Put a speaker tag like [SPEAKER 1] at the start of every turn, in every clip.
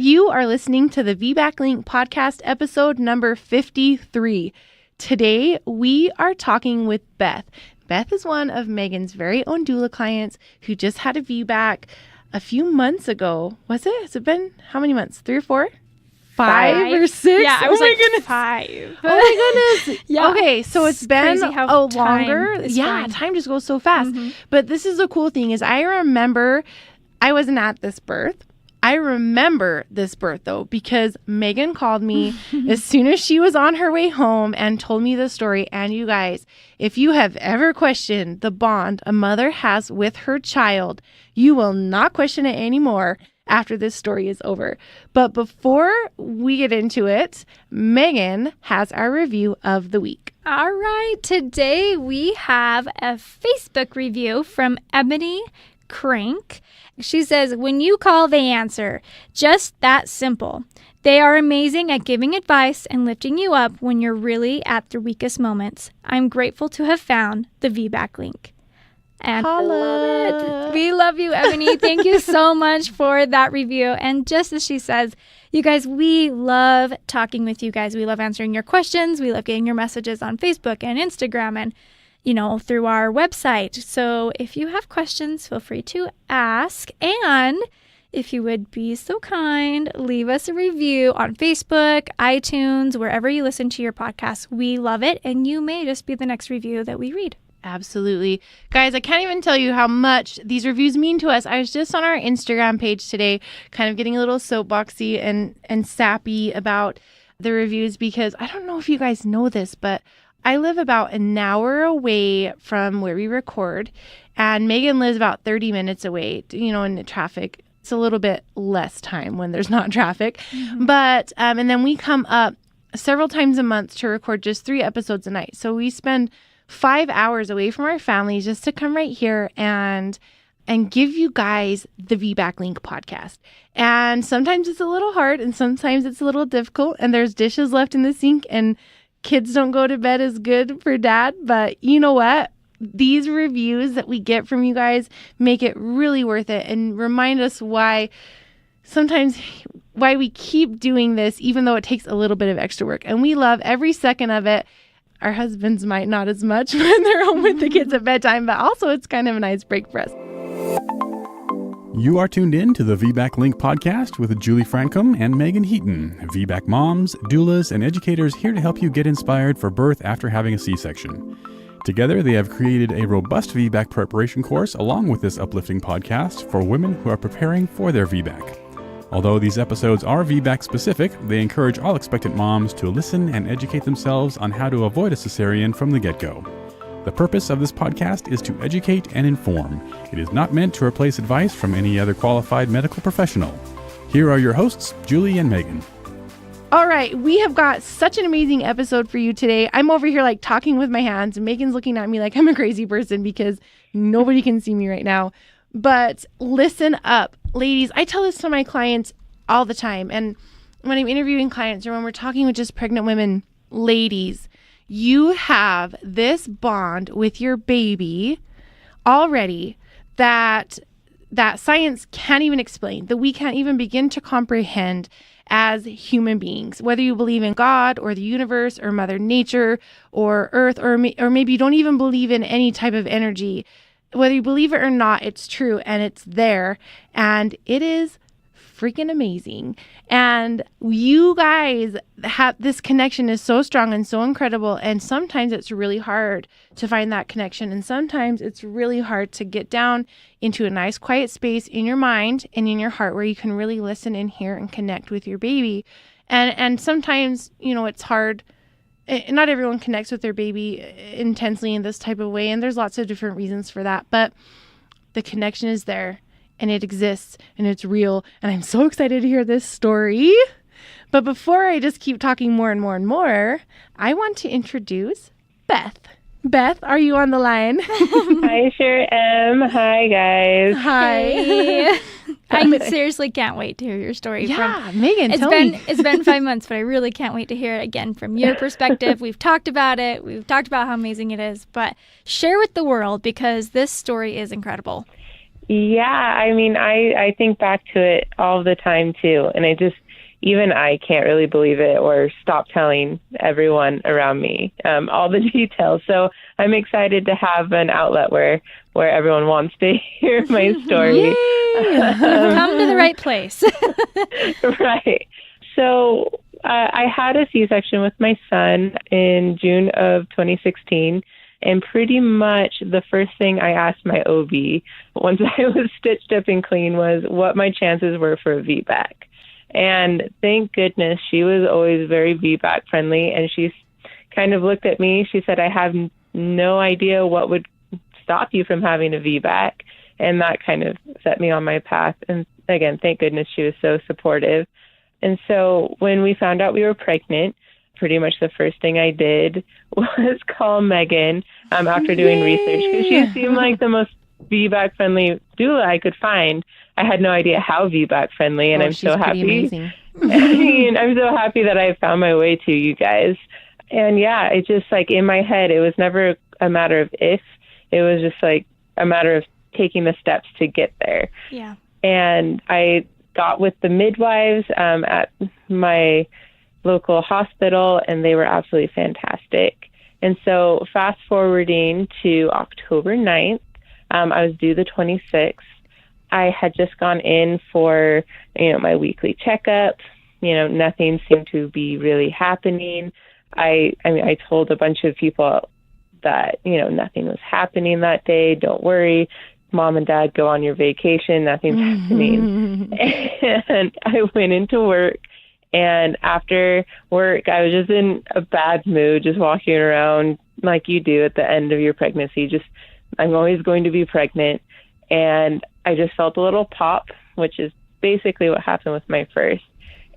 [SPEAKER 1] You are listening to the VBAC Link podcast episode number 53. Today, we are talking with Beth. Beth is one of Meagan's very own doula clients who just had a VBAC a few months ago. Was it? Has it been how many months? 3 or 4? 5 or 6?
[SPEAKER 2] Yeah, I was goodness. 5.
[SPEAKER 1] Oh my goodness.
[SPEAKER 2] Yeah.
[SPEAKER 1] Okay, so it's been longer. Yeah,
[SPEAKER 2] flying.
[SPEAKER 1] time just goes so fast. Mm-hmm. But this is the cool thing is I remember I wasn't at this birth. I remember this birth, though, because Meagan called me as soon as she was on her way home and told me the story. And you guys, if you have ever questioned the bond a mother has with her child, you will not question it anymore after this story is over. But before we get into it, Meagan has our review of the week.
[SPEAKER 2] All right. Today we have a Facebook review from Ebony Crank. She says, when you call, they answer. Just that simple. They are amazing at giving advice and lifting you up when you're really at the weakest moments. I'm grateful to have found the VBAC link. And I love it. We love you, Ebony. Thank you so much for that review. And just as she says, you guys, we love talking with you guys. We love answering your questions. We love getting your messages on Facebook and Instagram and through our website. So if you have questions, feel free to ask. And if you would be so kind, leave us a review on Facebook, iTunes, wherever you listen to your podcast. We love it. And you may just be the next review that we read.
[SPEAKER 1] Absolutely. Guys, I can't even tell you how much these reviews mean to us. I was just on our Instagram page today, kind of getting a little soapboxy and sappy about the reviews because I don't know if you guys know this, but I live about an hour away from where we record, and Meagan lives about 30 minutes away, in the traffic. It's a little bit less time when there's not traffic. Mm-hmm. But, and then we come up several times a month to record just 3 episodes a night. So we spend 5 hours away from our families just to come right here and give you guys the VBAC Link podcast. And sometimes it's a little hard and sometimes it's a little difficult, and there's dishes left in the sink and kids don't go to bed as good for dad, but you know what? These reviews that we get from you guys make it really worth it and remind us why we keep doing this, even though it takes a little bit of extra work. And we love every second of it. Our husbands might not as much when they're home with the kids at bedtime, but also it's kind of a nice break for us.
[SPEAKER 3] You are tuned in to the VBAC Link podcast with Julie Francom and Meagan Heaton, VBAC moms, doulas, and educators here to help you get inspired for birth after having a C-section. Together, they have created a robust VBAC preparation course along with this uplifting podcast for women who are preparing for their VBAC. Although these episodes are VBAC specific, they encourage all expectant moms to listen and educate themselves on how to avoid a cesarean from the get-go. The purpose of this podcast is to educate and inform. It is not meant to replace advice from any other qualified medical professional. Here are your hosts, Julie and Meagan.
[SPEAKER 1] All right, we have got such an amazing episode for you today. I'm over here talking with my hands, and Meagan's looking at me like I'm a crazy person because nobody can see me right now. But listen up, ladies. I tell this to my clients all the time. And when I'm interviewing clients or when we're talking with just pregnant women, ladies, you have this bond with your baby already that science can't even explain, that we can't even begin to comprehend as human beings, whether you believe in God or the universe or Mother Nature or Earth, or maybe you don't even believe in any type of energy. Whether you believe it or not, it's true and it's there, and it is freaking amazing. And you guys have this connection is so strong and so incredible, and sometimes it's really hard to find that connection, and sometimes it's really hard to get down into a nice quiet space in your mind and in your heart where you can really listen and hear and connect with your baby. And sometimes, it's hard. Not everyone connects with their baby intensely in this type of way, and there's lots of different reasons for that, but the connection is there. And it exists, and it's real, and I'm so excited to hear this story. But before I just keep talking more and more and more, I want to introduce Beth. Beth, are you on the line?
[SPEAKER 4] I sure am. Hi, guys.
[SPEAKER 1] Hi.
[SPEAKER 2] I seriously can't wait to hear your story.
[SPEAKER 1] Yeah, Meagan, tell me.
[SPEAKER 2] It's been 5 months, but I really can't wait to hear it again from your perspective. We've talked about it. We've talked about how amazing it is. But share with the world, because this story is incredible.
[SPEAKER 4] Yeah, I mean, I think back to it all the time too. And even I can't really believe it or stop telling everyone around me all the details. So I'm excited to have an outlet where everyone wants to hear my story.
[SPEAKER 2] You've come to the right place.
[SPEAKER 4] Right. So I had a C-section with my son in June of 2016. And pretty much the first thing I asked my OB once I was stitched up and clean was what my chances were for a VBAC. And thank goodness she was always very VBAC friendly. And she kind of looked at me. She said, I have no idea what would stop you from having a VBAC. And that kind of set me on my path. And again, thank goodness she was so supportive. And so when we found out we were pregnant, pretty much the first thing I did was call Meagan after doing research, because she seemed like the most VBAC friendly doula I could find. I had no idea how VBAC friendly, and I'm so happy.
[SPEAKER 1] Amazing.
[SPEAKER 4] I mean, I'm so happy that I found my way to you guys. And yeah, it just like in my head, it was never a matter of if, it was just like a matter of taking the steps to get there.
[SPEAKER 2] Yeah.
[SPEAKER 4] And I got with the midwives at my local hospital, and they were absolutely fantastic. And so fast forwarding to October 9th, I was due the 26th. I had just gone in for, my weekly checkup. Nothing seemed to be really happening. I told a bunch of people that, nothing was happening that day. Don't worry. Mom and Dad, go on your vacation. Nothing's happening. And I went into work. And after work, I was just in a bad mood, just walking around like you do at the end of your pregnancy. I'm always going to be pregnant. And I just felt a little pop, which is basically what happened with my first.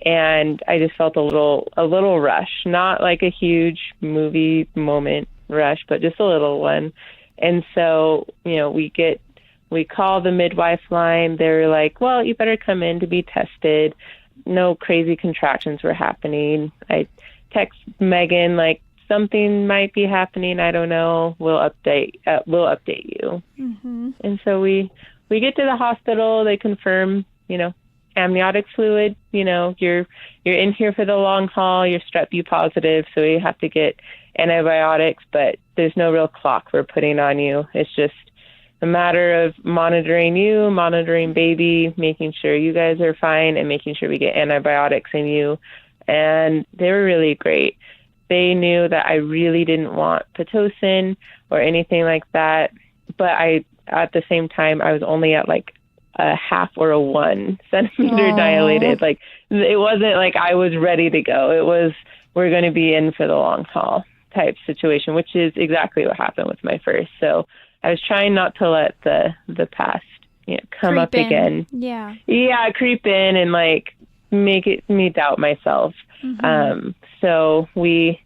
[SPEAKER 4] And I just felt a little rush, not like a huge movie moment rush, but just a little one. And so, we call the midwife line. They're like, well, you better come in to be tested. No crazy contractions were happening. I text Meagan like something might be happening. I don't know. We'll update you. Mm-hmm. And so we get to the hospital. They confirm, amniotic fluid. You're in here for the long haul. You're strep U positive, so we have to get antibiotics. But there's no real clock we're putting on you. It's just a matter of monitoring you, monitoring baby, making sure you guys are fine, and making sure we get antibiotics in you. And they were really great. They knew that I really didn't want Pitocin or anything like that. But at the same time, I was only at like a half or a 1 centimeter dilated. Like, it wasn't like I was ready to go. It was, we're going to be in for the long haul type situation, which is exactly what happened with my first. So I was trying not to let the past, come up again.
[SPEAKER 2] Yeah.
[SPEAKER 4] Yeah, creep in and like make me doubt myself. Mm-hmm. So we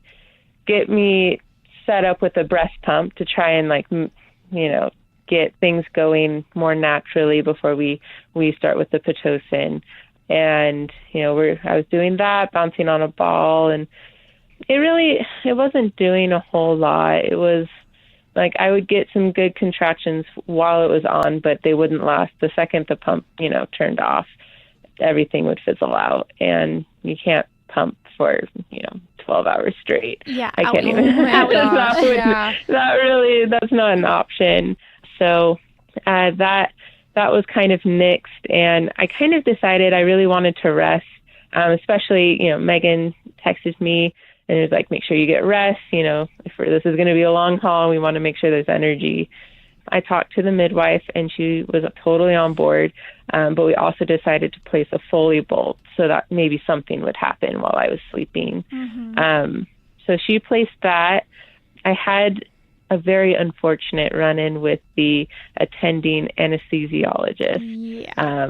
[SPEAKER 4] get me set up with a breast pump to try and like, get things going more naturally before we start with the Pitocin. And, I was doing that, bouncing on a ball, and it wasn't doing a whole lot. It was like I would get some good contractions while it was on, but they wouldn't last. The second the pump, turned off, everything would fizzle out, and you can't pump for, 12 hours straight.
[SPEAKER 2] Yeah.
[SPEAKER 4] I can't even. That's not an option. So that was kind of nixed, and I kind of decided I really wanted to rest, especially, Meagan texted me and it was like, make sure you get rest, if this is going to be a long haul, we want to make sure there's energy. I talked to the midwife and she was totally on board, but we also decided to place a Foley bolt so that maybe something would happen while I was sleeping. Mm-hmm. So she placed that. I had a very unfortunate run-in with the attending anesthesiologist. Yeah.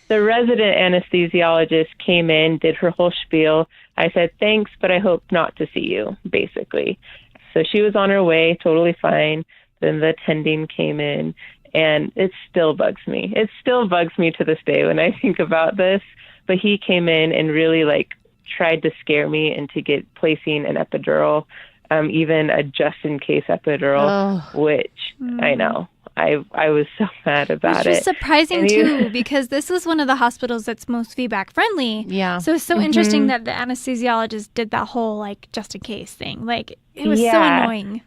[SPEAKER 4] The resident anesthesiologist came in, did her whole spiel. I said, thanks, but I hope not to see you, basically. So she was on her way, totally fine. Then the attending came in, and it still bugs me. It still bugs me to this day when I think about this. But he came in and really, tried to scare me into placing an epidural, even a just-in-case epidural, which I know. I was so mad about
[SPEAKER 2] Which
[SPEAKER 4] it.
[SPEAKER 2] was surprising too, because this was one of the hospitals that's most VBAC friendly.
[SPEAKER 1] Yeah.
[SPEAKER 2] So it's so interesting that the anesthesiologist did that whole like just in case thing. Like it was so annoying.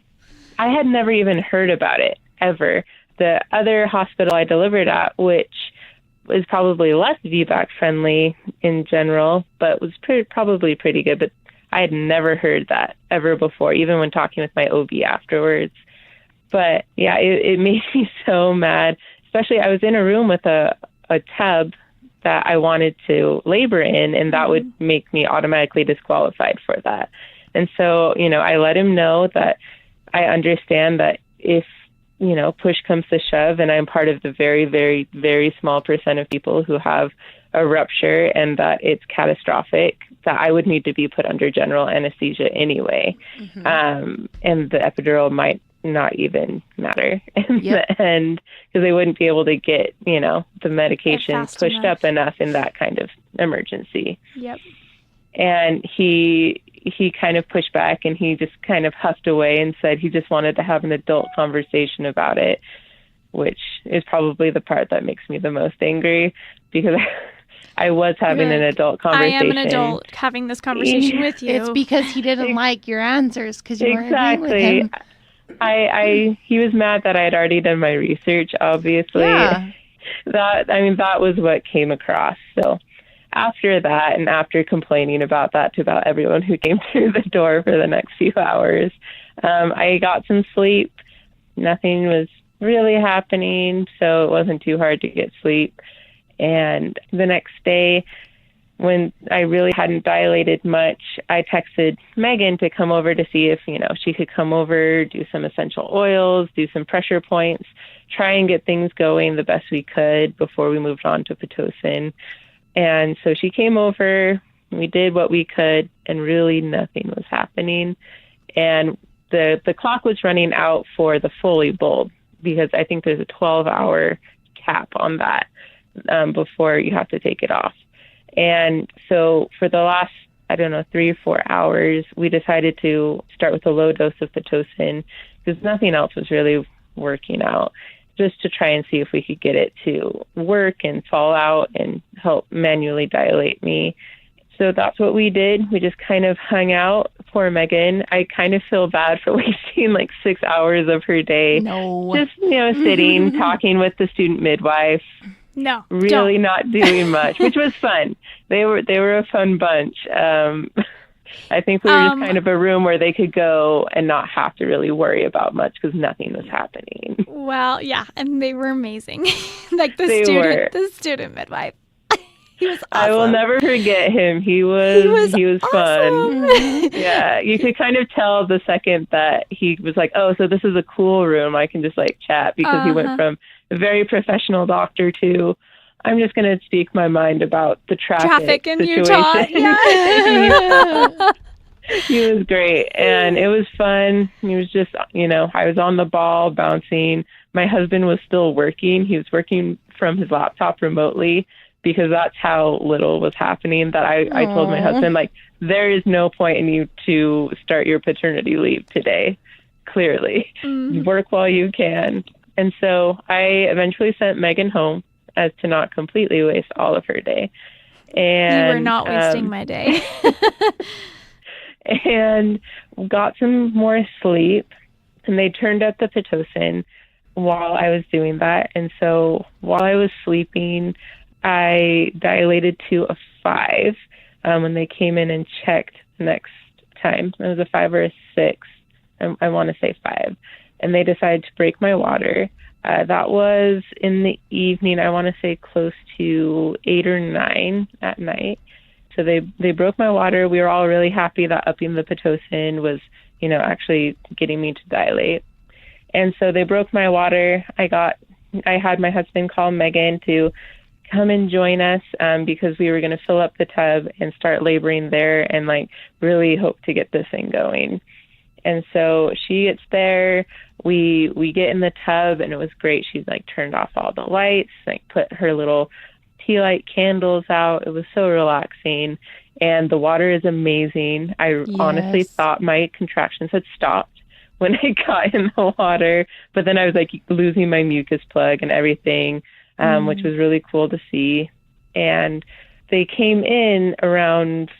[SPEAKER 4] I had never even heard about it ever. The other hospital I delivered at, which is probably less VBAC friendly in general, but was probably pretty good. But I had never heard that ever before, even when talking with my OB afterwards. But yeah, it made me so mad. Especially I was in a room with a tub that I wanted to labor in, and that would make me automatically disqualified for that. And so, I let him know that I understand that if, push comes to shove and I'm part of the very, very, very small percent of people who have a rupture and that it's catastrophic, that I would need to be put under general anesthesia anyway. And the epidural might not even matter in the end, because they wouldn't be able to get, the medication pushed up enough in that kind of emergency.
[SPEAKER 2] Yep.
[SPEAKER 4] And he kind of pushed back, and he just kind of huffed away and said he just wanted to have an adult conversation about it, which is probably the part that makes me the most angry, because I was having an adult conversation. I am an adult
[SPEAKER 2] having this conversation with you.
[SPEAKER 1] It's because he didn't like your answers, because you weren't agreeing with him.
[SPEAKER 4] He was mad that I had already done my research, obviously.
[SPEAKER 1] Yeah.
[SPEAKER 4] That was what came across. So after that, and after complaining about that to about everyone who came through the door for the next few hours, I got some sleep. Nothing was really happening, so it wasn't too hard to get sleep. And the next day, when I really hadn't dilated much, I texted Meagan to come over to see if, she could come over, do some essential oils, do some pressure points, try and get things going the best we could before we moved on to Pitocin. And so she came over, we did what we could, and really nothing was happening. And the clock was running out for the Foley bulb, because I think there's a 12-hour cap on that before you have to take it off. And so for the last, 3 or 4 hours, we decided to start with a low dose of Pitocin, because nothing else was really working out, just to try and see if we could get it to work and fall out and help manually dilate me. So that's what we did. We just kind of hung out. Poor Meagan. I kind of feel bad for wasting like 6 hours of her day.
[SPEAKER 1] No.
[SPEAKER 4] Just, sitting, talking with the student midwife.
[SPEAKER 2] No.
[SPEAKER 4] Really not doing much, which was fun. They were a fun bunch. I think we were just kind of a room where they could go and not have to really worry about much, because nothing was happening.
[SPEAKER 2] Well, yeah, and they were amazing. Like the student midwife. He was awesome.
[SPEAKER 4] I will never forget him. He was
[SPEAKER 2] awesome.
[SPEAKER 4] Fun. Yeah, you could kind of tell the second that he was like, oh, so this is a cool room. I can just like chat, because he went from a very professional doctor to, I'm just going to speak my mind about the traffic
[SPEAKER 2] in
[SPEAKER 4] situation.
[SPEAKER 2] Utah. Yeah.
[SPEAKER 4] He was great, and it was fun. He was just, I was on the ball, bouncing. My husband was still working. He was working from his laptop remotely, because that's how little was happening, that I told my husband, like, there is no point in you to start your paternity leave today, clearly. Work while you can. And so I eventually sent Meagan home, as to not completely waste all of her day. And
[SPEAKER 2] you were not wasting my day.
[SPEAKER 4] And got some more sleep, and they turned up the Pitocin while I was doing that. And so while I was sleeping, I dilated to a 5 when they came in and checked the next time. It was a 5 or a 6. I want to say 5. And they decided to break my water. That was in the evening, I want to say close to 8 or 9 at night. So they broke my water. We were all really happy that upping the Pitocin was, actually getting me to dilate. And so they broke my water. I had my husband call Meagan to come and join us, because we were going to fill up the tub and start laboring there and like really hope to get this thing going. And so she gets there, we get in the tub, and it was great. She's like turned off all the lights, like put her little tea light candles out. It was so relaxing, and the water is amazing. I honestly thought my contractions had stopped when I got in the water, but then I was like losing my mucus plug and everything, which was really cool to see. And they came in around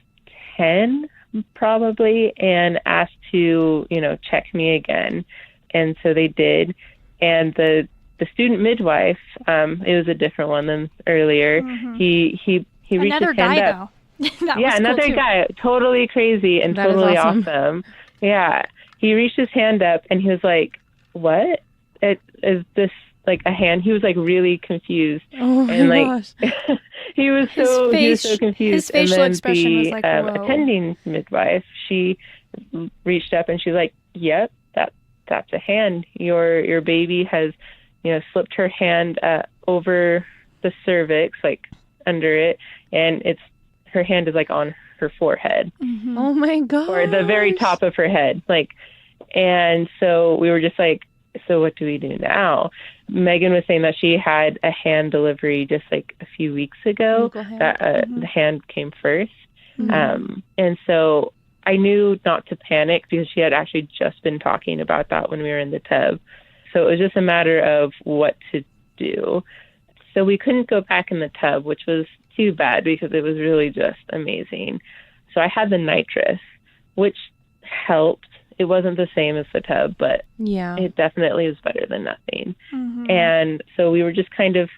[SPEAKER 4] 10 probably and asked to, check me again. And so they did. And the student midwife, it was a different one than earlier. He reached
[SPEAKER 2] another
[SPEAKER 4] his hand
[SPEAKER 2] guy,
[SPEAKER 4] up.
[SPEAKER 2] though.
[SPEAKER 4] Yeah, another
[SPEAKER 2] cool
[SPEAKER 4] guy, totally crazy and
[SPEAKER 1] That is
[SPEAKER 4] totally
[SPEAKER 1] awesome.
[SPEAKER 4] awesome. Yeah, he reached his hand up and he was like, "What? Is this like a hand?" He was like really confused.
[SPEAKER 1] Oh my
[SPEAKER 4] and like
[SPEAKER 1] gosh.
[SPEAKER 4] he was so confused.
[SPEAKER 2] His facial
[SPEAKER 4] and then
[SPEAKER 2] expression was like, whoa.
[SPEAKER 4] attending midwife, she reached up and she's like, "Yep, that's a hand. Your baby has, slipped her hand over the cervix, like under it, and her hand is like on her forehead,
[SPEAKER 1] Oh my gosh.
[SPEAKER 4] or the very top of her head, like." And so we were just like, "So what do we do now?" Meagan was saying that she had a hand delivery just like a few weeks ago.
[SPEAKER 1] Legal hand.
[SPEAKER 4] That the hand came first, and so I knew not to panic because she had actually just been talking about that when we were in the tub. So it was just a matter of what to do. So we couldn't go back in the tub, which was too bad because it was really just amazing. So I had the nitrous, which helped. It wasn't the same as the tub, but
[SPEAKER 1] Yeah.
[SPEAKER 4] it definitely is better than nothing. And so we were just kind of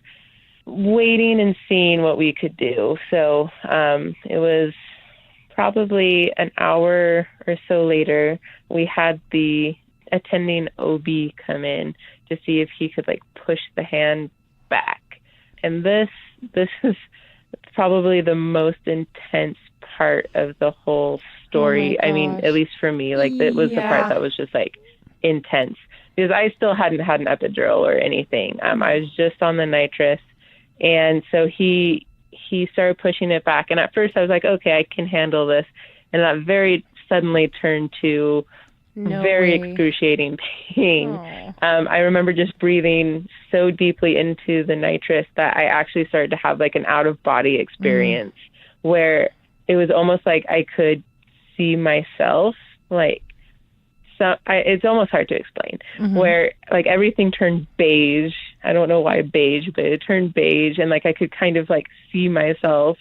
[SPEAKER 4] waiting and seeing what we could do. So it was probably an hour or so later, we had the attending OB come in to see if he could like push the hand back. And this is probably the most intense part of the whole story.
[SPEAKER 1] Oh my
[SPEAKER 4] I mean,
[SPEAKER 1] gosh.
[SPEAKER 4] at least for me, like that was the
[SPEAKER 2] Yeah.
[SPEAKER 4] part that was just like intense because I still hadn't had an epidural or anything. I was just on the nitrous. And so he started pushing it back. And at first I was like, okay, I can handle this. And that very suddenly turned to
[SPEAKER 1] No
[SPEAKER 4] very
[SPEAKER 1] way.
[SPEAKER 4] excruciating pain.
[SPEAKER 1] Oh.
[SPEAKER 4] I remember just breathing so deeply into the nitrous that I actually started to have like an out-of-body experience where it was almost like I could see myself. Like, it's almost hard to explain. Where like everything turned beige. I don't know why beige, but it turned beige, and like I could kind of like see myself.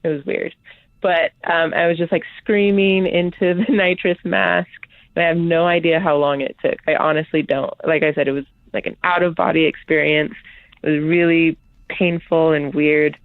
[SPEAKER 4] It was weird, but I was just like screaming into the nitrous mask. And I have no idea how long it took. I honestly don't. Like I said, it was like an out-of-body experience. It was really painful and weird.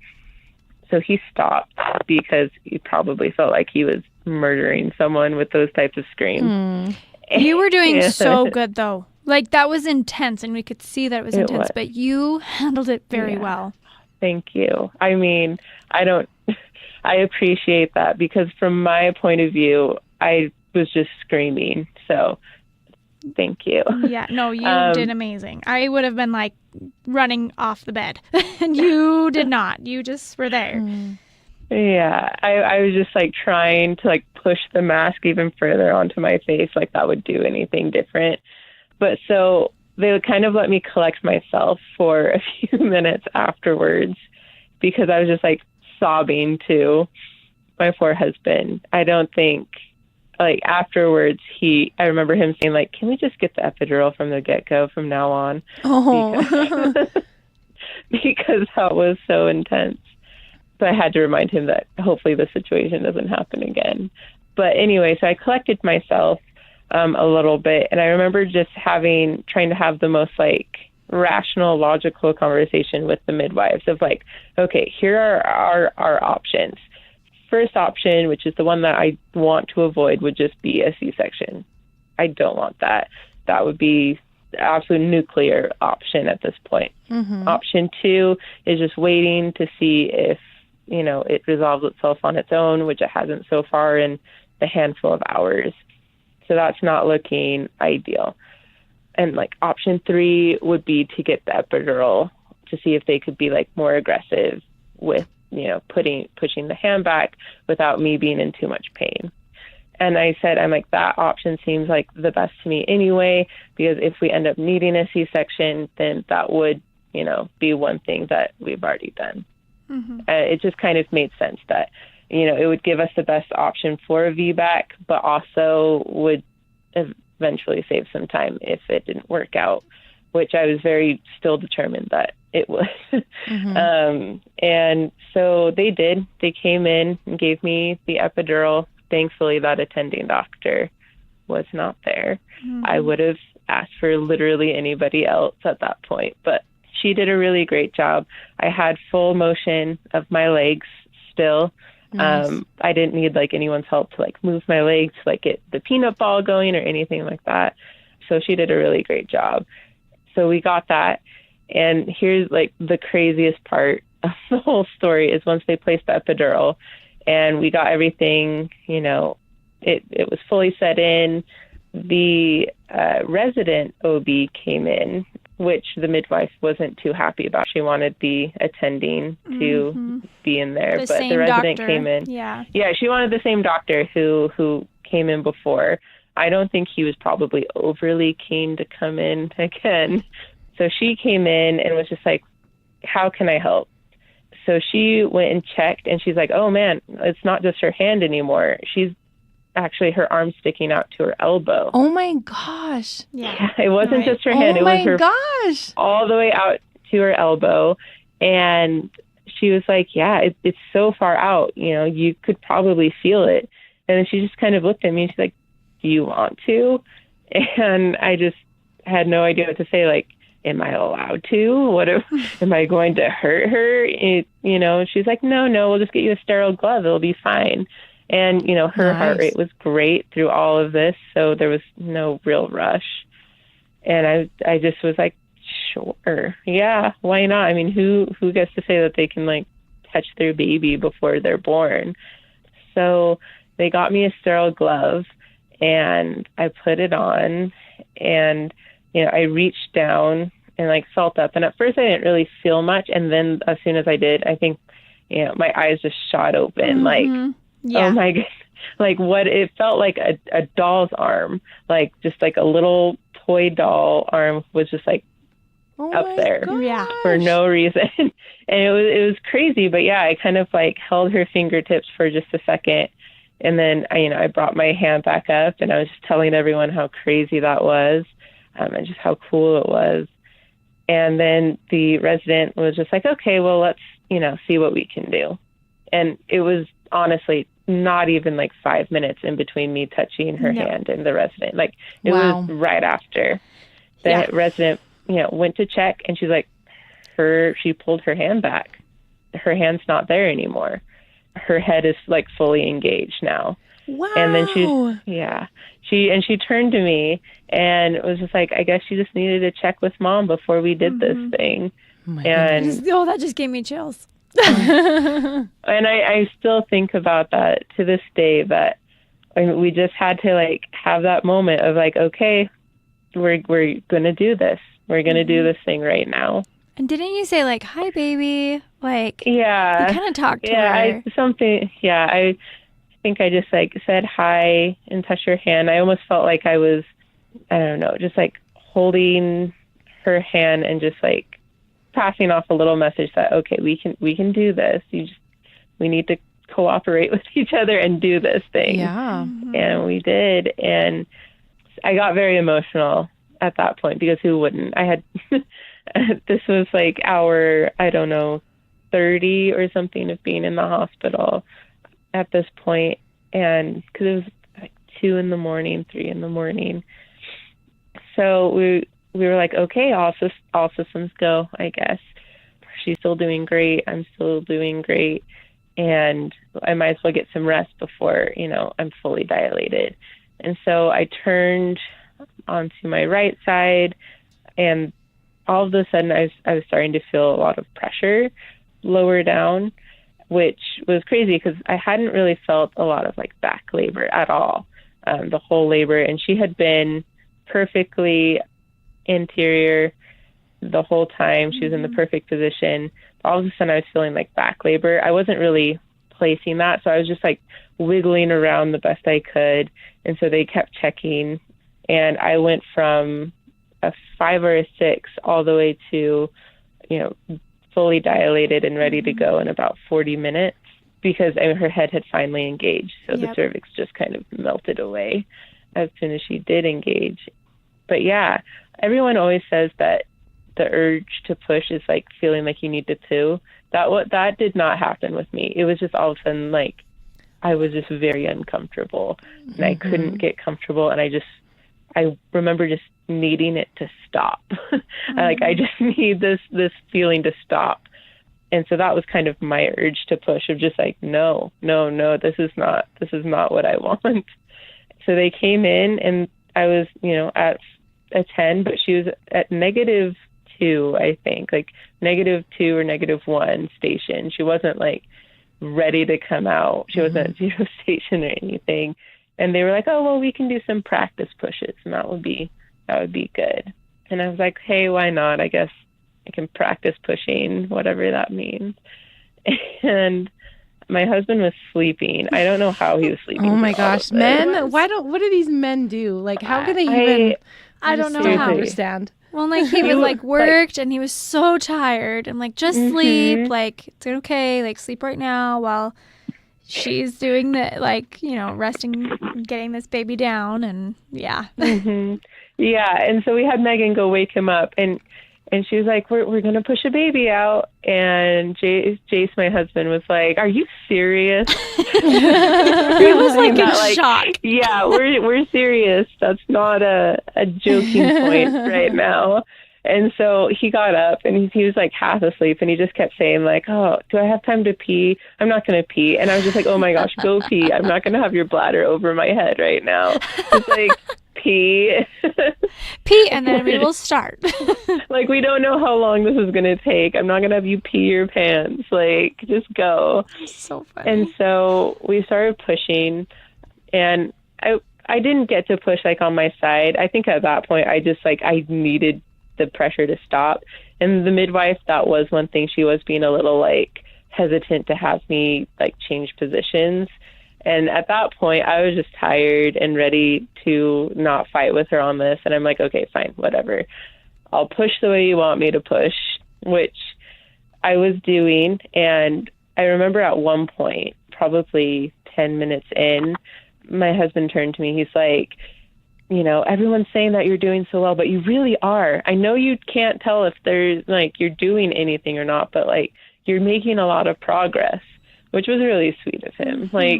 [SPEAKER 4] So he stopped because he probably felt like he was murdering someone with those types of screams.
[SPEAKER 2] You were doing
[SPEAKER 4] Yeah.
[SPEAKER 2] so good, though. Like, that was intense, and we could see that it was
[SPEAKER 4] It
[SPEAKER 2] intense,
[SPEAKER 4] was.
[SPEAKER 2] but you handled it very
[SPEAKER 4] Yeah.
[SPEAKER 2] well.
[SPEAKER 4] Thank you. I mean, I appreciate that because from my point of view, I was just screaming. So thank you.
[SPEAKER 2] Yeah, no, you did amazing. I would have been, like, running off the bed, and you did not. You just were there.
[SPEAKER 4] Yeah, I was just like trying to like push the mask even further onto my face, like that would do anything different. But so they would kind of let me collect myself for a few minutes afterwards because I was just like sobbing to my poor husband. I don't think like afterwards I remember him saying like, "Can we just get the epidural from the get-go from now on?"
[SPEAKER 1] Oh.
[SPEAKER 4] Because that was so intense. So I had to remind him that hopefully the situation doesn't happen again. But anyway, so I collected myself a little bit. And I remember just trying to have the most like rational, logical conversation with the midwives of like, okay, here are our options. First option, which is the one that I want to avoid, would just be a C-section. I don't want that. That would be the absolute nuclear option at this point. Option 2 is just waiting to see if it resolves itself on its own, which it hasn't so far in a handful of hours. So that's not looking ideal. And like option 3 would be to get the epidural to see if they could be like more aggressive with, pushing the hand back without me being in too much pain. And I said, I'm like, that option seems like the best to me anyway, because if we end up needing a C-section, then that would, be one thing that we've already done. It just kind of made sense that, it would give us the best option for a VBAC, but also would eventually save some time if it didn't work out, which I was very still determined that it would. And so they did. They came in and gave me the epidural. Thankfully, that attending doctor was not there. I would have asked for literally anybody else at that point, but she did a really great job. I had full motion of my legs still. Nice. I didn't need like anyone's help to like move my legs, to like get the peanut ball going or anything like that. So she did a really great job. So we got that. And here's like the craziest part of the whole story is once they placed the epidural and we got everything, you know, it was fully set in. The resident OB came in, which the midwife wasn't too happy about. She wanted the attending to be in there, but the resident came in. Yeah, she wanted the same doctor who came in before. I don't think he was probably overly keen to come in again. So she came in and was just like, how can I help? So she went and checked, and she's like, oh, man, it's not just her hand anymore. She's actually her arm sticking out to her elbow.
[SPEAKER 1] Oh, my gosh.
[SPEAKER 4] Yeah, it wasn't just her hand.
[SPEAKER 1] Oh,
[SPEAKER 4] it was her
[SPEAKER 1] gosh.
[SPEAKER 4] All the way out to her elbow. And she was like, yeah, it's so far out. You know, you could probably feel it. And then she just kind of looked at me and she's like, do you want to? And I just had no idea what to say. Like, am I allowed to? What am I going to hurt her? You know, she's like, no, we'll just get you a sterile glove. It'll be fine. And, you know, her heart rate was great through all of this. So there was no real rush. And I just was like, sure. Yeah, why not? I mean, who gets to say that they can like touch their baby before they're born? So they got me a sterile glove and I put it on and, you know, I reached down and like felt up. And at first I didn't really feel much. And then as soon as I did, I think, you know, my eyes just shot open. Like, oh my God, like what it felt like a doll's arm, like just like a little toy doll arm was just like up there for no reason. And it was crazy. But yeah, I kind of like held her fingertips for just a second. And then, I brought my hand back up and I was just telling everyone how crazy that was. And just how cool it was. And then the resident was just like, okay, well, let's, see what we can do. And it was honestly not even like 5 minutes in between me touching her hand and the resident. Like it was right after the resident, went to check and she's like, she pulled her hand back. Her hand's not there anymore. Her head is like fully engaged now.
[SPEAKER 1] Wow.
[SPEAKER 4] And then she turned to me and was just like, I guess she just needed to check with mom before we did this thing.
[SPEAKER 1] Oh my
[SPEAKER 2] goodness. That just gave me chills.
[SPEAKER 4] And I still think about that to this day, that we just had to like have that moment of like, okay, we're going to do this. We're going to do this thing right now.
[SPEAKER 2] And didn't you say like, hi, baby? Like,
[SPEAKER 4] yeah,
[SPEAKER 2] you kind of talked to her.
[SPEAKER 4] I think I just like said hi and touched her hand. I almost felt like I was, I don't know, just like holding her hand and just like passing off a little message that, okay, we can do this. We need to cooperate with each other and do this thing.
[SPEAKER 1] Yeah.
[SPEAKER 4] And we did. And I got very emotional at that point because who wouldn't? I had, this was like our, 30 or something of being in the hospital at this point. And because it was like 2 a.m, 3 a.m. So we were like, okay, all systems go, I guess. She's still doing great. I'm still doing great. And I might as well get some rest before, I'm fully dilated. And so I turned onto my right side, and all of a sudden I was starting to feel a lot of pressure lower down, which was crazy because I hadn't really felt a lot of like back labor at all, the whole labor. And she had been perfectly interior the whole time. She was in the perfect position. All of a sudden I was feeling like back labor. I wasn't really placing that. So I was just like wiggling around the best I could. And so they kept checking. And I went from a 5 or a 6 all the way to, fully dilated and ready to go in about 40 minutes because her head had finally engaged. So the cervix just kind of melted away. as soon as she did engage. But yeah, everyone always says that the urge to push is like feeling like you need to poo. That did not happen with me. It was just all of a sudden like I was just very uncomfortable, and I couldn't get comfortable, and I remember just needing it to stop. Like I just need this feeling to stop. And so that was kind of my urge to push, of just like, no, this is not what I want. So they came in, and I was, at a 10, but she was at -2, I think, like -2 or -1 station. She wasn't like ready to come out. She wasn't at 0 station or anything. And they were like, oh, well, we can do some practice pushes, and that would be good. And I was like, hey, why not? I guess I can practice pushing, whatever that means. And my husband was sleeping. I don't know how he was sleeping.
[SPEAKER 1] Oh my gosh, men! What do these men do? Like, how can they even?
[SPEAKER 2] I don't know
[SPEAKER 1] how
[SPEAKER 2] how.
[SPEAKER 1] Understand.
[SPEAKER 2] Well, like he was like worked and he was so tired, and like just sleep, like it's okay, like sleep right now while she's doing the resting, getting this baby down, and yeah.
[SPEAKER 4] Yeah, and so we had Meagan go wake him up, and she was like, we're gonna push a baby out, and Jace, my husband, was like, are you serious?
[SPEAKER 2] He was like in shock.
[SPEAKER 4] Yeah, we're serious. That's not a joking point right now. And so he got up, and he was like half asleep, and he just kept saying like, oh, do I have time to pee? I'm not going to pee. And I was just like, oh my gosh, go pee. I'm not going to have your bladder over my head right now. It's like, pee.
[SPEAKER 2] Pee, and then we will start.
[SPEAKER 4] Like, we don't know how long this is going to take. I'm not going to have you pee your pants. Like, just go.
[SPEAKER 2] So funny.
[SPEAKER 4] And so we started pushing, and I didn't get to push like on my side. I think at that point I just like I needed the pressure to stop. And the midwife, that was one thing, she was being a little like hesitant to have me like change positions. And at that point I was just tired and ready to not fight with her on this. And I'm like, okay, fine, whatever. I'll push the way you want me to push, which I was doing. And I remember at one point, probably 10 minutes in, my husband turned to me. He's like, everyone's saying that you're doing so well, but you really are. I know you can't tell if there's like you're doing anything or not, but like you're making a lot of progress, which was really sweet of him. Like,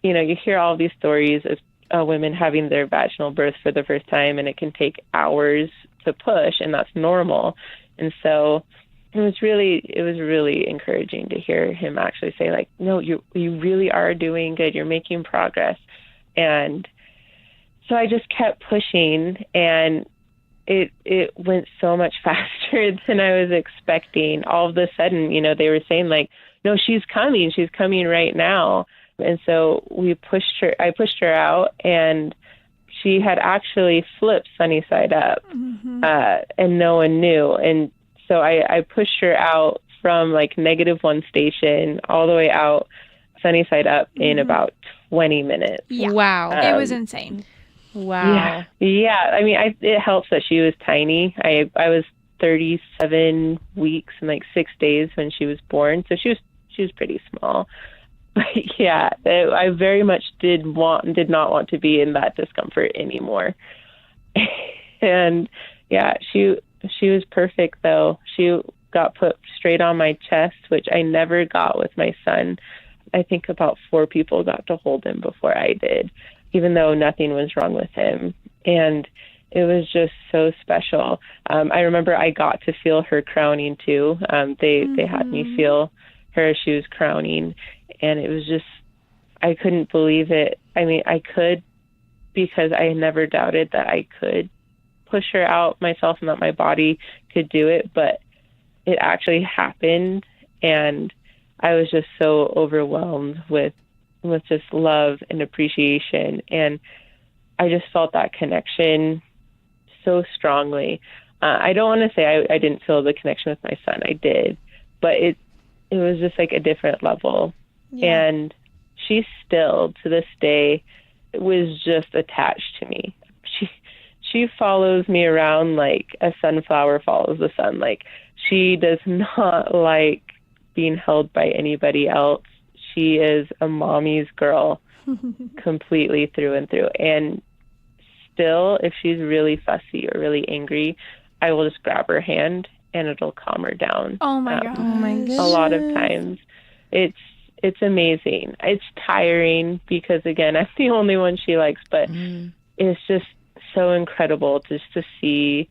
[SPEAKER 4] you hear all these stories of women having their vaginal birth for the first time, and it can take hours to push, and that's normal. And so it was really encouraging to hear him actually say like, no, you really are doing good. You're making progress. And so I just kept pushing, and it went so much faster than I was expecting. All of a sudden, they were saying like, no, she's coming right now. And so I pushed her out, and she had actually flipped sunny side up, and no one knew. And so I pushed her out from like -1 station all the way out sunny side up in about 20 minutes.
[SPEAKER 2] Yeah.
[SPEAKER 1] Wow.
[SPEAKER 2] It was insane.
[SPEAKER 1] Wow.
[SPEAKER 4] Yeah. I mean, it helps that she was tiny. I was 37 weeks and like 6 days when she was born. So she was pretty small. But yeah, I very much did not want to be in that discomfort anymore. And yeah, she was perfect though. She got put straight on my chest, which I never got with my son. I think about 4 people got to hold him before I did, even though nothing was wrong with him. And it was just so special. I remember I got to feel her crowning too. They had me feel her as she was crowning, and it was just, I couldn't believe it. I mean, I could, because I had never doubted that I could push her out myself and that my body could do it, but it actually happened, and I was just so overwhelmed with just love and appreciation. And I just felt that connection so strongly. I don't want to say I didn't feel the connection with my son. I did, but it was just like a different level. Yeah. And she still, to this day, was just attached to me. She follows me around like a sunflower follows the sun. Like, she does not like being held by anybody else. She is a mommy's girl completely through and through. And still, if she's really fussy or really angry, I will just grab her hand and it'll calm her down.
[SPEAKER 2] Oh my God.
[SPEAKER 1] Oh my goodness.
[SPEAKER 4] A lot of times. It's amazing. It's tiring because, again, I'm the only one she likes, but it's just so incredible just to see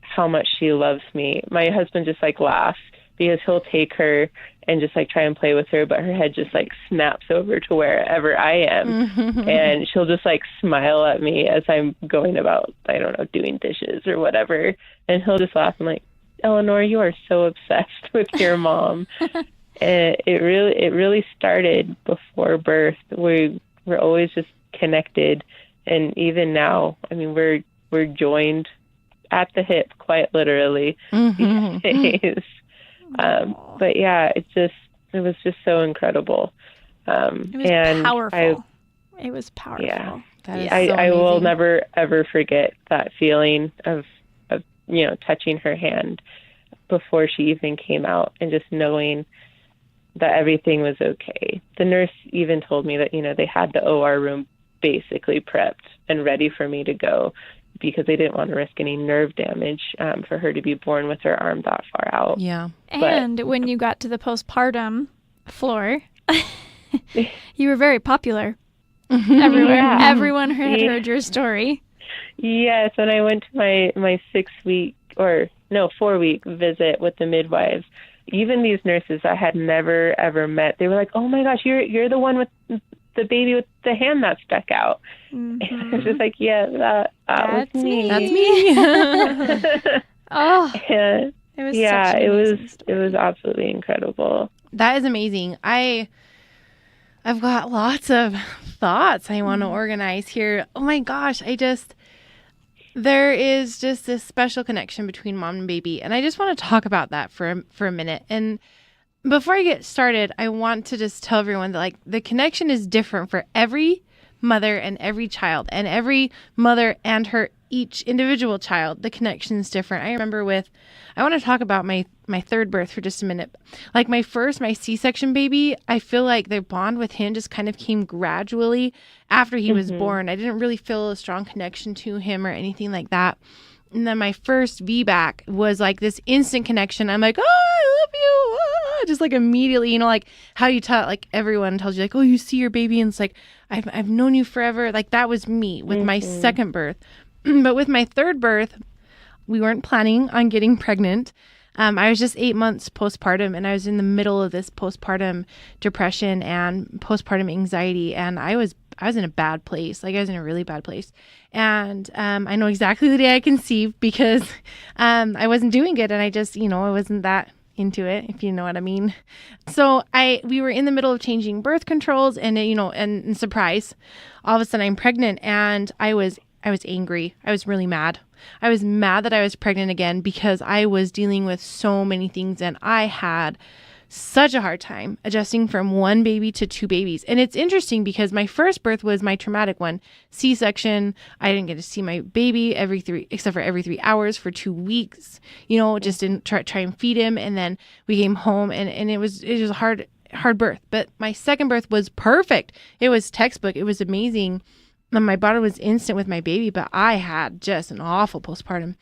[SPEAKER 4] how much she loves me. My husband just like laughs because he'll take her and just like try and play with her, but her head just like snaps over to wherever I am. And she'll just like smile at me as I'm going about, I don't know, doing dishes or whatever. And he'll just laugh and like, Eleanor, you are so obsessed with your mom. And it really started before birth. We're always just connected. And even now, I mean, we're joined at the hip, quite literally, these days. But yeah, it was just so incredible.
[SPEAKER 2] It was
[SPEAKER 4] and
[SPEAKER 2] powerful. It was powerful.
[SPEAKER 4] Yeah.
[SPEAKER 1] That is
[SPEAKER 4] I
[SPEAKER 1] so
[SPEAKER 4] will
[SPEAKER 1] amazing.
[SPEAKER 4] never, ever forget that feeling of, touching her hand before she even came out and just knowing that everything was okay. The nurse even told me that, they had the OR room basically prepped and ready for me to go because they didn't want to risk any nerve damage for her to be born with her arm that far out.
[SPEAKER 1] Yeah.
[SPEAKER 2] And when you got to the postpartum floor, you were very popular everywhere.
[SPEAKER 4] Yeah.
[SPEAKER 2] Everyone had heard your story.
[SPEAKER 4] Yes, when I went to my 4-week visit with the midwives, even these nurses I had never ever met, they were like, "Oh my gosh, you're the one with the baby with the hand that stuck out." And I was just like, "Yeah, that
[SPEAKER 2] That's
[SPEAKER 4] was me.
[SPEAKER 1] That's me.
[SPEAKER 2] Oh,
[SPEAKER 4] And
[SPEAKER 2] it was
[SPEAKER 4] yeah,
[SPEAKER 2] such an amazing story.
[SPEAKER 4] it was absolutely incredible.
[SPEAKER 1] That is amazing. I've got lots of thoughts I want to organize here. Oh my gosh, there is just this special connection between mom and baby, and I just want to talk about that for a minute. And before I get started, I want to just tell everyone that like the connection is different for every mother and every child, and every mother and her each individual child. The connection is different. I remember I want to talk about my third birth for just a minute. Like my C-section baby, I feel like the bond with him just kind of came gradually after he was born. I didn't really feel a strong connection to him or anything like that. And then my first VBAC was like this instant connection. I'm like, "Oh, I love you." Ah, just like immediately, like how you tell, like everyone tells you like, "Oh, you see your baby." And it's like, I've known you forever. Like that was me with my second birth. But with my third birth, we weren't planning on getting pregnant. I was just 8 months postpartum, and I was in the middle of this postpartum depression and postpartum anxiety. And I was in a bad place. Like I was in a really bad place. And I know exactly the day I conceived because I wasn't doing good. And I just, I wasn't that into it, if you know what I mean. So we were in the middle of changing birth controls and, and surprise, all of a sudden I'm pregnant, and I was angry. I was really mad. I was mad that I was pregnant again because I was dealing with so many things, and I had such a hard time adjusting from one baby to two babies. And it's interesting because my first birth was my traumatic one. C-section. I didn't get to see my baby every 3 hours for 2 weeks, just didn't try and feed him. And then we came home and it was a hard birth. But my second birth was perfect. It was textbook. It was amazing. And my body was instant with my baby, but I had just an awful postpartum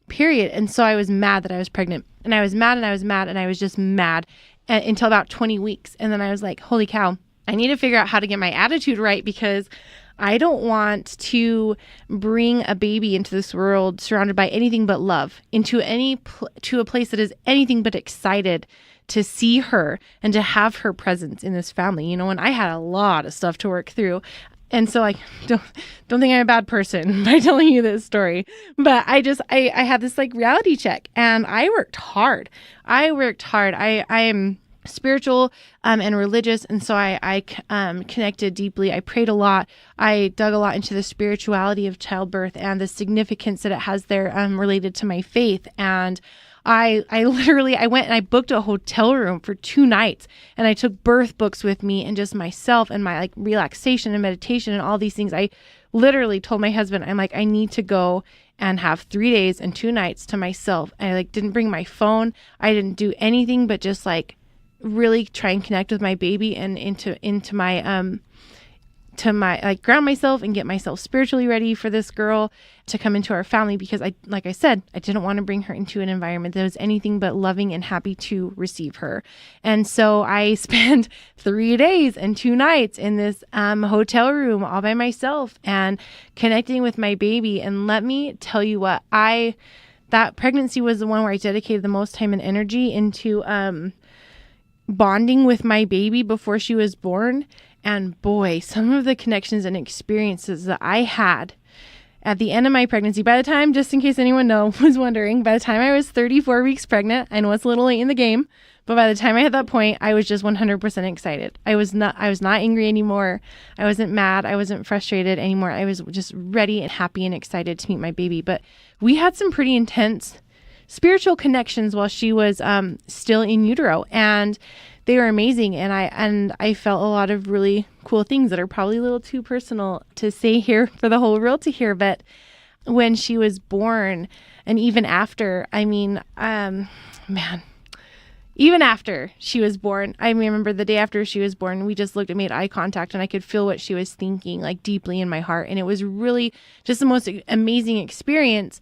[SPEAKER 1] period. And so I was mad that I was pregnant, and I was mad and I was mad and I was just mad until about 20 weeks. And then I was like, holy cow, I need to figure out how to get my attitude right, because I don't want to bring a baby into this world surrounded by anything but love, to a place that is anything but excited to see her and to have her presence in this family, and I had a lot of stuff to work through. And so I don't think I'm a bad person by telling you this story, but I had this like reality check, and I worked hard. I am spiritual and religious, and so I connected deeply. I prayed a lot. I dug a lot into the spirituality of childbirth and the significance that it has there related to my faith. And I went and I booked a hotel room for 2 nights, and I took birth books with me and just myself and my like relaxation and meditation and all these things. I literally told my husband, I'm like, I need to go and have 3 days and 2 nights to myself. I like didn't bring my phone. I didn't do anything but just like really try and connect with my baby and into my ground myself and get myself spiritually ready for this girl to come into our family, because like I said, I didn't want to bring her into an environment that was anything but loving and happy to receive her. And so I spent 3 days and 2 nights in this hotel room all by myself and connecting with my baby. And let me tell you what, that pregnancy was the one where I dedicated the most time and energy into bonding with my baby before she was born. And boy, some of the connections and experiences that I had at the end of my pregnancy, by the time, just in case anyone was wondering, by the time I was 34 weeks pregnant, I know it's a little late in the game, but by the time I hit that point, I was just 100% excited. I was not angry anymore. I wasn't mad. I wasn't frustrated anymore. I was just ready and happy and excited to meet my baby. But we had some pretty intense spiritual connections while she was still in utero, and they were amazing. And I felt a lot of really cool things that are probably a little too personal to say here for the whole world to hear. But when she was born, and even after, even after she was born, I remember the day after she was born, we just made eye contact, and I could feel what she was thinking, like, deeply in my heart. And it was really just the most amazing experience.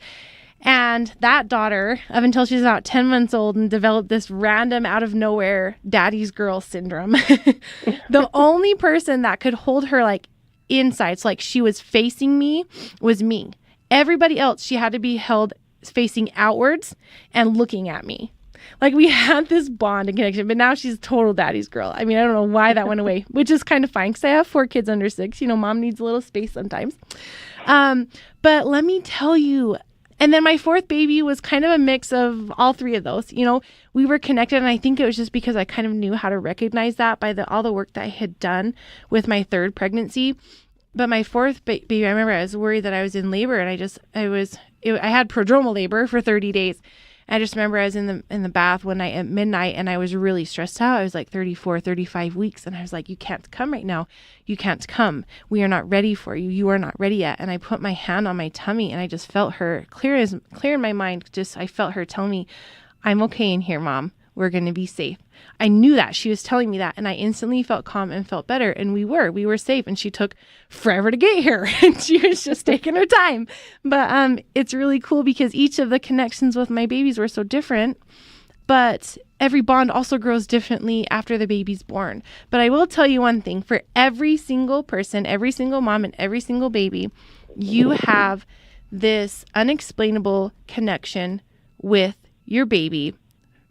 [SPEAKER 1] And that daughter, up until she was about 10 months old, and developed this random out of nowhere daddy's girl syndrome. The only person that could hold her like inside, so like she was facing me, was me. Everybody else, she had to be held facing outwards and looking at me. Like, we had this bond and connection, but now she's total daddy's girl. I don't know why that went away, which is kind of fine because I have 4 kids under 6. Mom needs a little space sometimes. But let me tell you, and then my 4th baby was kind of a mix of all 3 of those. We were connected, and I think it was just because I kind of knew how to recognize that by all the work that I had done with my 3rd pregnancy. But my 4th baby, I remember I was worried that I was in labor, and I had prodromal labor for 30 days. I just remember I was in the bath one night at midnight, and I was really stressed out. I was like 34, 35 weeks. And I was like, you can't come right now. You can't come. We are not ready for you. You are not ready yet. And I put my hand on my tummy, and I just felt her clear in my mind. I felt her tell me, I'm okay in here, Mom. We're going to be safe. I knew that she was telling me that, and I instantly felt calm and felt better. And we were safe, and she took forever to get here, and she was just taking her time. But it's really cool because each of the connections with my babies were so different, but every bond also grows differently after the baby's born. But I will tell you one thing, for every single person, every single mom, and every single baby, you have this unexplainable connection with your baby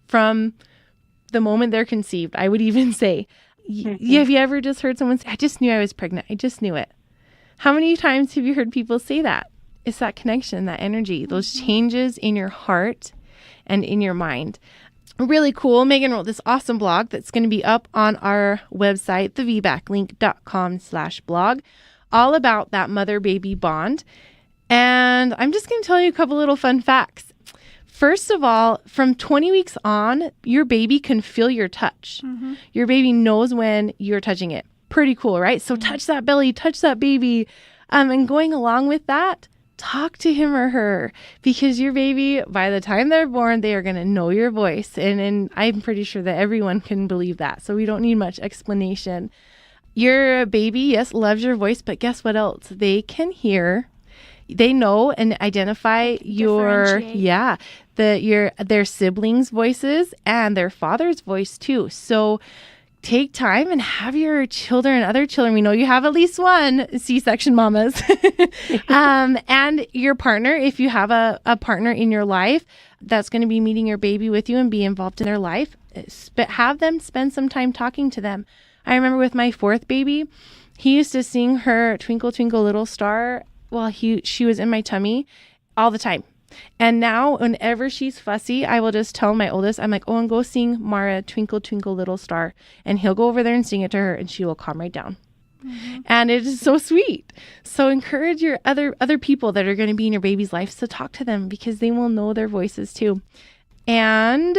[SPEAKER 1] from the moment they're conceived. I would even say, have you ever just heard someone say, I just knew I was pregnant. I just knew it. How many times have you heard people say that? It's that connection, that energy, those changes in your heart and in your mind. Really cool. Meagan wrote this awesome blog that's going to be up on our website, thevbaclink.com/blog, all about that mother-baby bond. And I'm just going to tell you a couple little fun facts. First of all, from 20 weeks on, your baby can feel your touch. Mm-hmm. Your baby knows when you're touching it. Pretty cool, right? So touch that belly, touch that baby. And going along with that, talk to him or her, because your baby, by the time they're born, they are going to know your voice. And I'm pretty sure that everyone can believe that. So we don't need much explanation. Your baby, yes, loves your voice, but guess what else? They can hear. They know and identify their siblings' voices and their father's voice too. So take time and have your children, other children. We know you have at least one, C-section mamas, and your partner. If you have a partner in your life that's going to be meeting your baby with you and be involved in their life, have them spend some time talking to them. I remember with my 4th baby, he used to sing her Twinkle, Twinkle, Little Star while she was in my tummy all the time. And now whenever she's fussy, I will just tell my oldest, I'm like, oh, and go sing Mara, Twinkle, Twinkle, Little Star. And he'll go over there and sing it to her, and she will calm right down. Mm-hmm. And it is so sweet. So encourage your other people that are going to be in your baby's life to talk to them, because they will know their voices too. And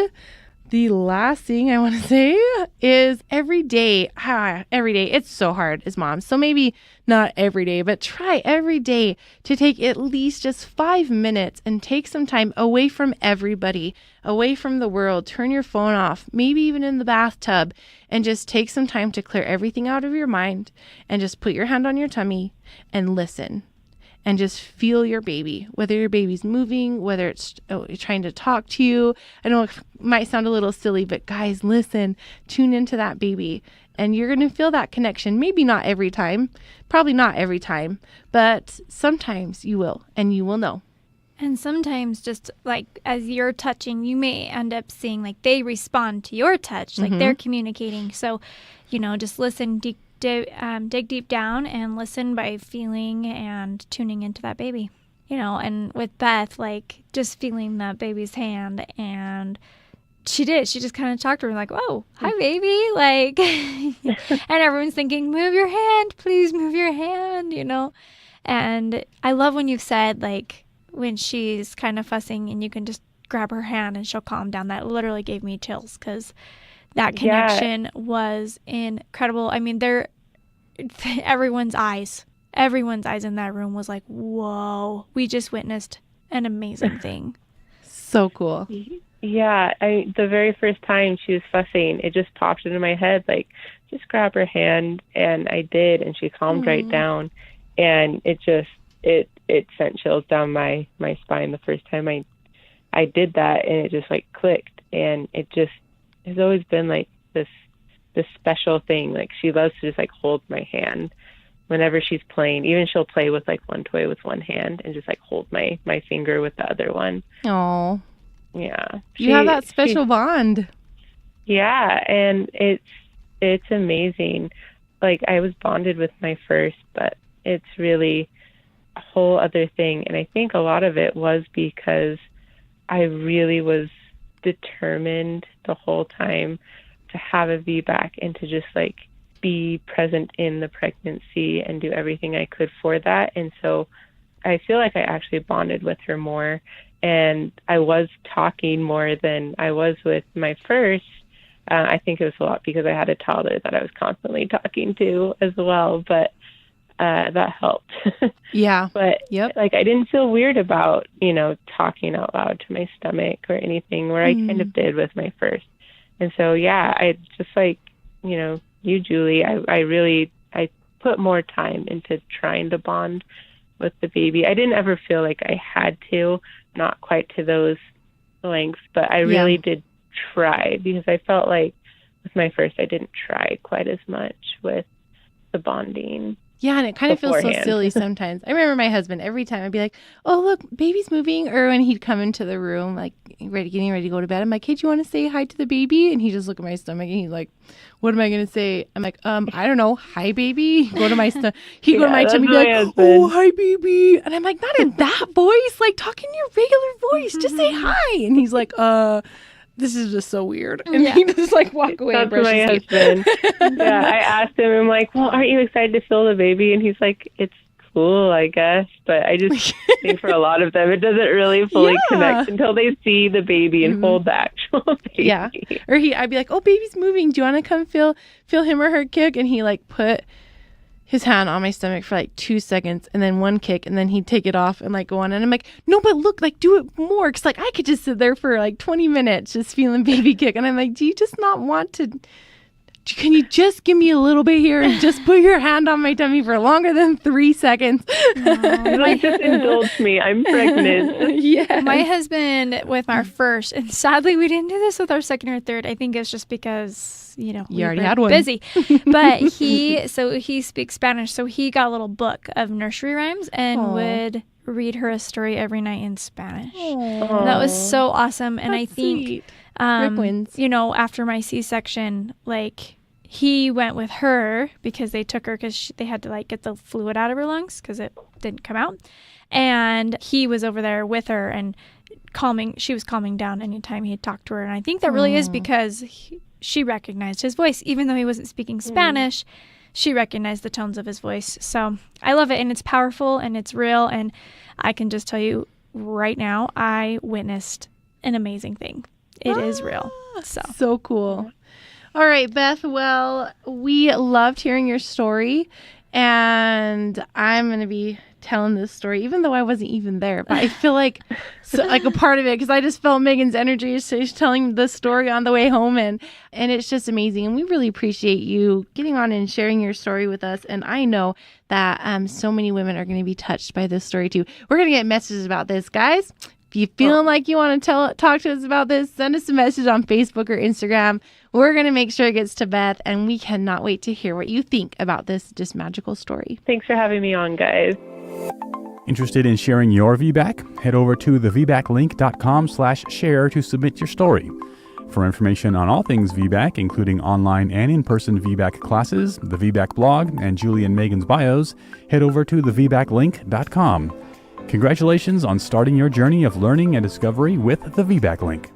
[SPEAKER 1] The last thing I want to say is every day, it's so hard as moms. So maybe not every day, but try every day to take at least just 5 minutes and take some time away from everybody, away from the world. Turn your phone off, maybe even in the bathtub, and just take some time to clear everything out of your mind and just put your hand on your tummy and listen. And just feel your baby, whether your baby's moving, whether it's trying to talk to you. I know it might sound a little silly, but guys, listen, tune into that baby. And you're going to feel that connection. Maybe not every time, probably not every time, but sometimes you will, and you will know.
[SPEAKER 2] And sometimes just like as you're touching, you may end up seeing like they respond to your touch, like they're communicating. So, just listen, dig deep down and listen by feeling and tuning into that baby. And with Beth, like just feeling that baby's hand, and she just kind of talked to her like, "Oh, hi baby," like, and everyone's thinking, "Move your hand, please move your hand," And I love when you've said like when she's kind of fussing and you can just grab her hand and she'll calm down. That literally gave me chills because that connection was incredible. I mean, everyone's eyes in that room was like, whoa, we just witnessed an amazing thing.
[SPEAKER 1] So cool.
[SPEAKER 4] Yeah, the very first time she was fussing, it just popped into my head, like, just grab her hand, and I did, and she calmed right down, and it sent chills down my spine the first time I did that, and it just like clicked, and it just has always been like this special thing. Like, she loves to just like hold my hand whenever she's playing. Even she'll play with like one toy with one hand and just like hold my finger with the other one.
[SPEAKER 1] Oh,
[SPEAKER 4] yeah.
[SPEAKER 1] You have that special bond.
[SPEAKER 4] Yeah, and it's amazing. Like, I was bonded with my first, but it's really a whole other thing. And I think a lot of it was because I really was determined the whole time to have a VBAC and to just like be present in the pregnancy and do everything I could for that. And so I feel like I actually bonded with her more, and I was talking more than I was with my first. I think it was a lot because I had a toddler that I was constantly talking to as well, but that helped.
[SPEAKER 1] Yeah.
[SPEAKER 4] But like, I didn't feel weird about, talking out loud to my stomach or anything, where I kind of did with my first. And so, yeah, I just like, you, Julie, I put more time into trying to bond with the baby. I didn't ever feel like I had to, not quite to those lengths, but I really did try, because I felt like with my first, I didn't try quite as much with the bonding.
[SPEAKER 1] Yeah, and it kind of feels so silly sometimes. I remember my husband, every time I'd be like, "Oh, look, baby's moving." Or when he'd come into the room, like getting ready to go to bed, I'm like, "Hey, do you want to say hi to the baby?" And he just look at my stomach and he's like, "What am I going to say?" I'm like, I don't know. Hi, baby. Go to my stomach. He'd go to my tummy and be like, "Oh, hi, baby." And I'm like, not in that voice. Like, talk in your regular voice. Just say hi. And he's like, this is just so weird. And he just like walk away.
[SPEAKER 4] That's my husband. Yeah, I asked him, I'm like, "Well, aren't you excited to feel the baby?" And he's like, "It's cool, I guess." But I just think for a lot of them, it doesn't really fully connect until they see the baby and hold the actual baby.
[SPEAKER 1] Yeah. Or I'd be like, "Oh, baby's moving. Do you want to come feel him or her kick?" And he like put his hand on my stomach for like 2 seconds and then one kick, and then he'd take it off and like go on. And I'm like, "No, but look, like do it more." Cause like I could just sit there for like 20 minutes just feeling baby kick. And I'm like, "Do you just not want to, can you just give me a little bit here and just put your hand on my tummy for longer than 3 seconds?"
[SPEAKER 4] Like, just indulge me. I'm pregnant.
[SPEAKER 2] Yeah. My husband with our first, and sadly we didn't do this with our second or third. I think it's just because, we
[SPEAKER 1] already had one.
[SPEAKER 2] Busy. But he speaks Spanish, so he got a little book of nursery rhymes and would read her a story every night in Spanish. And that was so awesome. And I think after my C-section, like, he went with her because they took her because they had to like get the fluid out of her lungs because it didn't come out. And he was over there with her and she was calming down anytime he had talked to her. And I think that really is because she recognized his voice. Even though he wasn't speaking Spanish, she recognized the tones of his voice. So I love it, and it's powerful and it's real. And I can just tell you right now, I witnessed an amazing thing. it is real.
[SPEAKER 1] So cool. All right, Beth. Well, we loved hearing your story, and I'm going to be telling this story, even though I wasn't even there. But I feel like like a part of it, because I just felt Meagan's energy. She's telling the story on the way home, and it's just amazing. And we really appreciate you getting on and sharing your story with us. And I know that so many women are going to be touched by this story too. We're going to get messages about this, guys. If you're feeling like you want to talk to us about this, send us a message on Facebook or Instagram. We're going to make sure it gets to Beth, and we cannot wait to hear what you think about this just magical story.
[SPEAKER 4] Thanks for having me on, guys.
[SPEAKER 3] Interested in sharing your VBAC? Head over to thevbaclink.com/share to submit your story. For information on all things VBAC, including online and in-person VBAC classes, the VBAC blog, and Julie and Meagan's bios, head over to thevbaclink.com. Congratulations on starting your journey of learning and discovery with the VBAC Link.